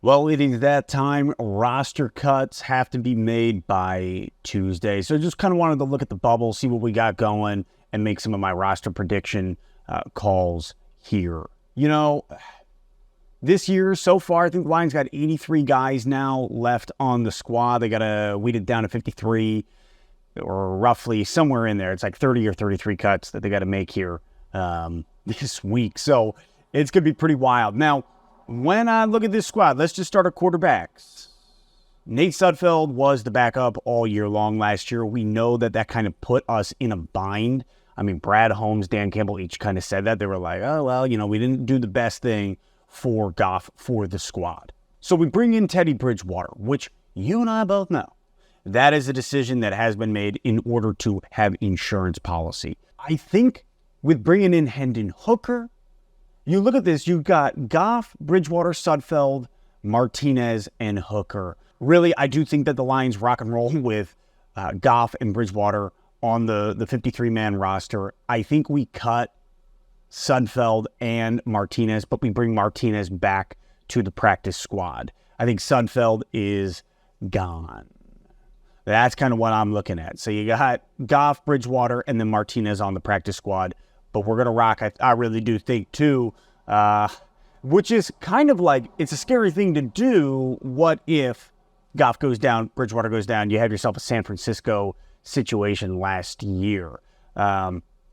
Well, it is that time. Roster cuts have to be made by Tuesday. So just kind of wanted to look at the bubble, see what we got going, and make some of my roster prediction calls here. You know, this year so far, I think the Lions got 83 guys now left on the squad. They got to weed it down to 53 or roughly somewhere in there. It's like 30 or 33 cuts that they got to make here this week. So it's going to be pretty wild. Now, when I look at this squad, let's just start at quarterbacks. Nate Sudfeld was the backup all year long last year. We know that kind of put us in a bind. I mean, Brad Holmes, Dan Campbell each kind of said that. They were like, oh, well, we didn't do the best thing for Goff for the squad. So we bring in Teddy Bridgewater, which you and I both know. That is a decision that has been made in order to have insurance policy. I think with bringing in Hendon Hooker, you look at this, you've got Goff, Bridgewater, Sudfeld, Martinez, and Hooker. Really, I do think that the Lions rock and roll with Goff and Bridgewater on the 53-man roster. I think we cut Sudfeld and Martinez, but we bring Martinez back to the practice squad. I think Sudfeld is gone. That's kind of what I'm looking at. So you got Goff, Bridgewater, and then Martinez on the practice squad. But we're going to rock, I really do think, too, which is kind of like, it's a scary thing to do. What if Goff goes down, Bridgewater goes down, you have yourself a San Francisco situation last year?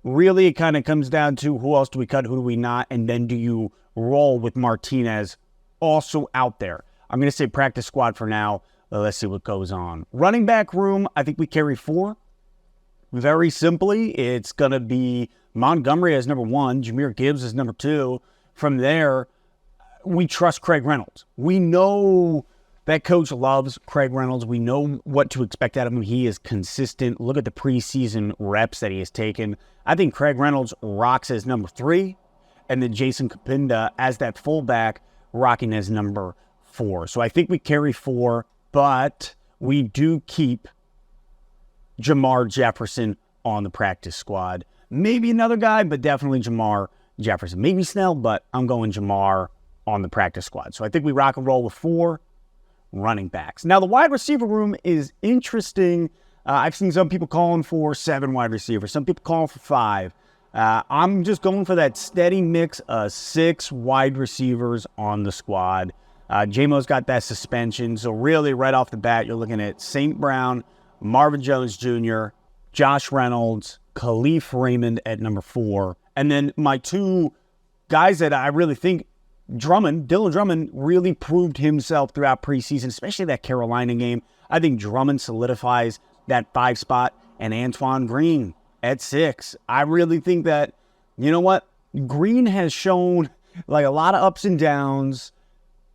Really, it kind of comes down to who else do we cut, who do we not, and then do you roll with Martinez also out there? I'm going to say practice squad for now. Let's see what goes on. Running back room, I think we carry 4. Very simply, it's going to be Montgomery as number 1, Jahmyr Gibbs as number 2. From there, we trust Craig Reynolds. We know that coach loves Craig Reynolds. We know what to expect out of him. He is consistent. Look at the preseason reps that he has taken. I think Craig Reynolds rocks as number 3, and then Jason Kapinda as that fullback rocking as number 4. So I think we carry 4, but we do keep Jamar Jefferson on the practice squad. Maybe another guy, but definitely Jamar Jefferson. Maybe Snell, but I'm going Jamar on the practice squad. So I think we rock and roll with 4 running backs. Now, the wide receiver room is interesting. I've seen some people calling for 7 wide receivers. Some people calling for 5. I'm just going for that steady mix of 6 wide receivers on the squad. J-Mo's got that suspension. So really, right off the bat, you're looking at St. Brown, Marvin Jones Jr., Josh Reynolds, Khalif Raymond at number 4. And then my 2 guys that I really think Dylan Drummond really proved himself throughout preseason, especially that Carolina game. I think Drummond solidifies that 5 spot, and Antoine Green at 6. I really think that, you know what? Green has shown like a lot of ups and downs,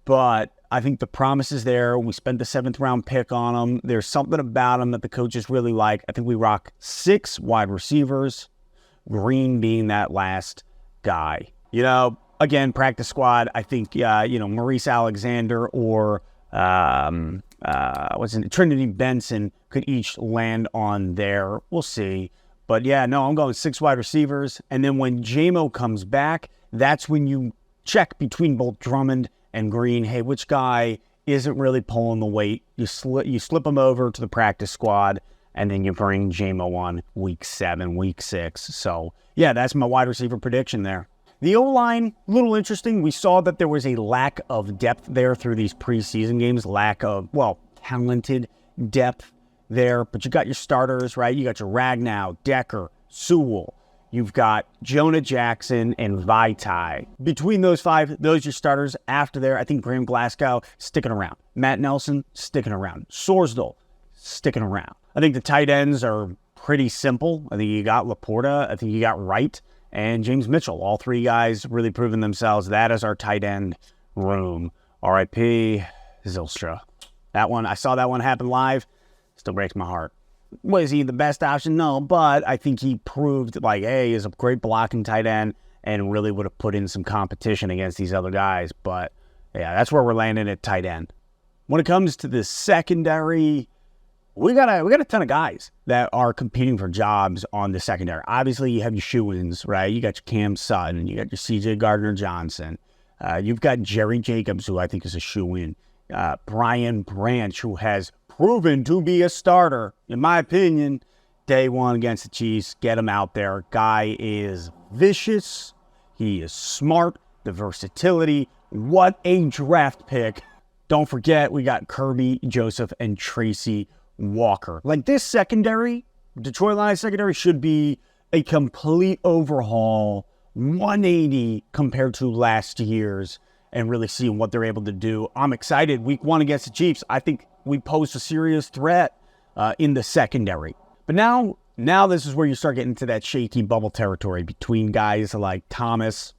but I think the promise is there. We spent the 7th round pick on him. There's something about him that the coaches really like. I think we rock 6 wide receivers, Green being that last guy. Again, practice squad, I think, Maurice Alexander or Trinity Benson could each land on there. We'll see. But yeah, no, I'm going 6 wide receivers. And then when J-Mo comes back, that's when you check between both Drummond and Green. Hey, which guy isn't really pulling the weight? You slip him over to the practice squad, and then you bring J-Mo on week 7, week 6. So yeah, that's my wide receiver prediction there. The O-line, a little interesting. We saw that there was a lack of depth there through these preseason games, lack of, talented depth there. But you got your starters, right? You got your Ragnow, Decker, Sewell. You've got Jonah Jackson and Vaitai. Between those 5, those are your starters. After there, I think Graham Glasgow sticking around. Matt Nelson sticking around. Sorsdal sticking around. I think the tight ends are pretty simple. I think you got Laporta. I think you got Wright and James Mitchell. All 3 guys really proving themselves. That is our tight end room. R.I.P. Zylstra. That one, I saw that one happen live. Still breaks my heart. Was he the best option? No, but I think he proved he's a great blocking tight end and really would have put in some competition against these other guys. But yeah, that's where we're landing at tight end. When it comes to the secondary, we got a ton of guys that are competing for jobs on the secondary. Obviously, you have your shoe-ins, right? You got your Cam Sutton, you got your C.J. Gardner-Johnson. You've got Jerry Jacobs, who I think is a shoo-in. Brian Branch, who has proven to be a starter, in my opinion, day one against the Chiefs. Get him out there. Guy is vicious. He is smart. The versatility. What a draft pick. Don't forget, we got Kirby, Joseph, and Tracy Walker. Like, this secondary, Detroit Lions secondary, should be a complete overhaul, 180 compared to last year's, and really seeing what they're able to do. I'm excited. Week 1 against the Chiefs, I think we pose a serious threat in the secondary. But now this is where you start getting into that shaky bubble territory between guys like Thomas,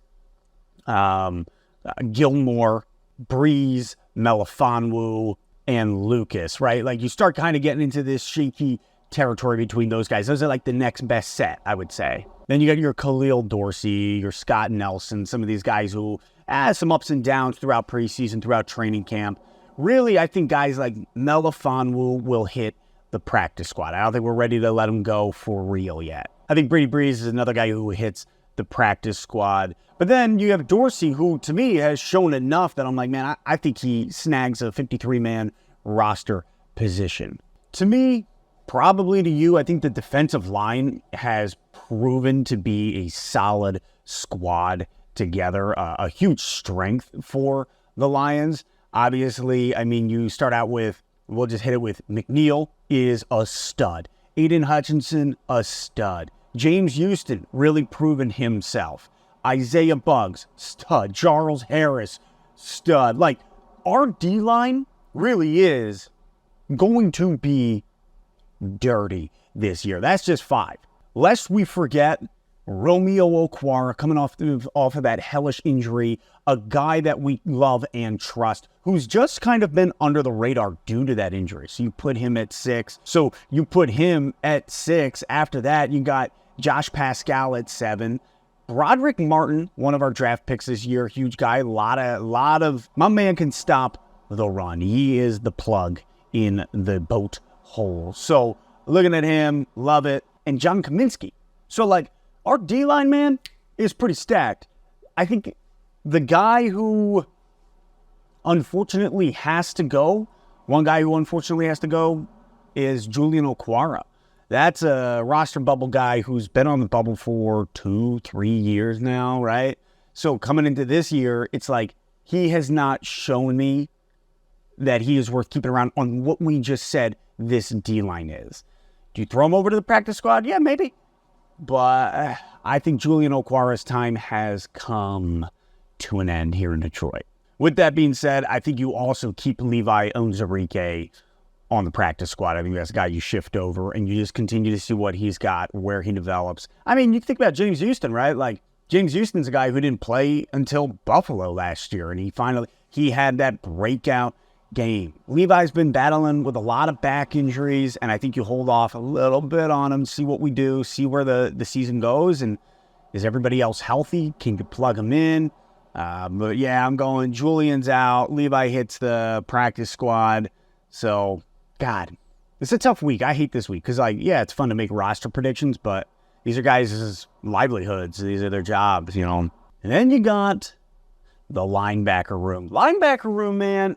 Gilmore, Breeze, Melifonwu, and Lucas, right? Like, you start kind of getting into this shaky territory between those guys. Those are like the next best set, I would say. Then you got your Khalil Dorsey, your Scott Nelson, some of these guys who had some ups and downs throughout preseason, throughout training camp. Really, I think guys like Melifonwu will hit the practice squad. I don't think we're ready to let him go for real yet. I think Brady Breeze is another guy who hits the practice squad. But then you have Dorsey, who to me has shown enough that I'm like, man, I think he snags a 53-man roster position. To me, probably to you, I think the defensive line has proven to be a solid squad together, a huge strength for the Lions. Obviously, I mean, you start out with, we'll just hit it with McNeil is a stud. Aiden Hutchinson, a stud. James Houston, really proven himself. Isaiah Buggs, stud. Charles Harris, stud. Like, our D-line really is going to be dirty this year. That's just 5. Lest we forget Romeo Okwara coming off of that hellish injury, a guy that we love and trust, who's just kind of been under the radar due to that injury. So you put him at 6. So you put him at 6. After that, you got Josh Pascal at 7. Broderick Martin, one of our draft picks this year, huge guy, a lot of, my man can stop the run. He is the plug in the boat hole. So looking at him, love it. And John Kaminsky. So like, our D-line, man, is pretty stacked. I think the guy who unfortunately has to go, one guy who unfortunately has to go is Julian Okwara. That's a roster bubble guy who's been on the bubble for 2-3 years now, right? So coming into this year, it's like he has not shown me that he is worth keeping around on what we just said this D-line is. Do you throw him over to the practice squad? Yeah, maybe. But I think Julian Okwara's time has come to an end here in Detroit. With that being said, I think you also keep Levi Onwuzurike on the practice squad. I think that's a guy you shift over and you just continue to see what he's got, where he develops. I mean, you think about James Houston, right? Like, James Houston's a guy who didn't play until Buffalo last year, and he had that breakout game. Levi's been battling with a lot of back injuries, and I think you hold off a little bit on him, see what we do, see where the season goes, and is everybody else healthy? Can you plug him in? But yeah, I'm going Julian's out. Levi hits the practice squad. So, God, it's a tough week. I hate this week because, like, yeah, it's fun to make roster predictions, but these are guys' livelihoods. These are their jobs, you know. And then you got the linebacker room. Linebacker room, man,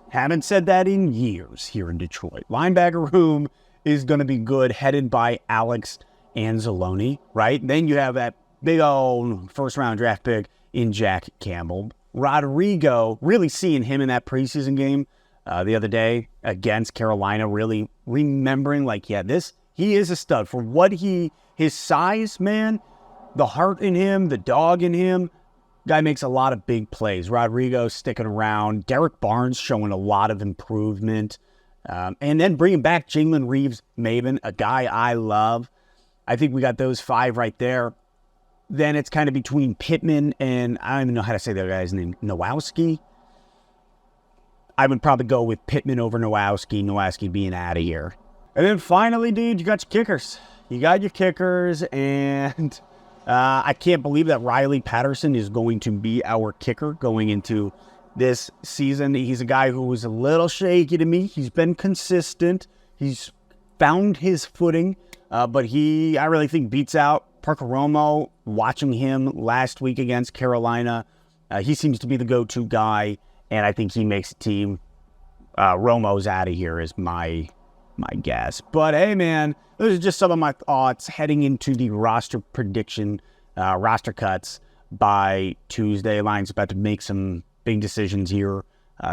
haven't said that in years here in Detroit. Linebacker room is going to be good, headed by Alex Anzalone, right? Then you have that big old first-round draft pick in Jack Campbell. Rodrigo, really seeing him in that preseason game the other day against Carolina, really remembering, like, yeah, he is a stud. For what his size, man, the heart in him, the dog in him, guy makes a lot of big plays. Rodrigo sticking around. Derek Barnes showing a lot of improvement. And then bringing back Jalen Reeves-Maybin, a guy I love. I think we got those 5 right there. Then it's kind of between Pittman and, I don't even know how to say the other guy's name, Nowowski. I would probably go with Pittman over Nowowski being out of here. And then finally, dude, you got your kickers. You got your kickers, and I can't believe that Riley Patterson is going to be our kicker going into this season. He's a guy who was a little shaky to me. He's been consistent. He's found his footing, but I really think beats out Parker Romo. Watching him last week against Carolina, he seems to be the go-to guy, and I think he makes a team. Romo's out of here is my guess. But hey, man, those are just some of my thoughts heading into the roster prediction, roster cuts by Tuesday. Lions about to make some big decisions here.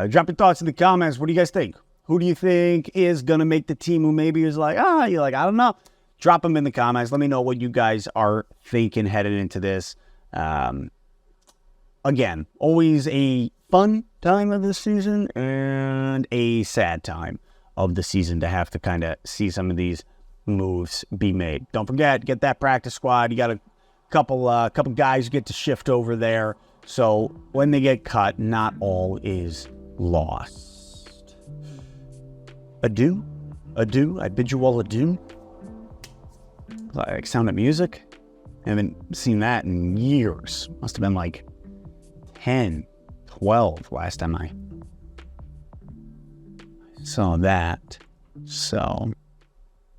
Drop your thoughts in the comments. What do you guys think? Who do you think is going to make the team who maybe is like, you're like, I don't know. Drop them in the comments. Let me know what you guys are thinking headed into this. Again, always a fun time of the season and a sad time of the season to have to kind of see some of these moves be made. Don't forget, get that practice squad. You got a couple guys who get to shift over there. So when they get cut, not all is lost. Adieu. I bid you all adieu. Like Sound of Music. I haven't seen that in years. Must have been like 10, 12 last time I saw that. So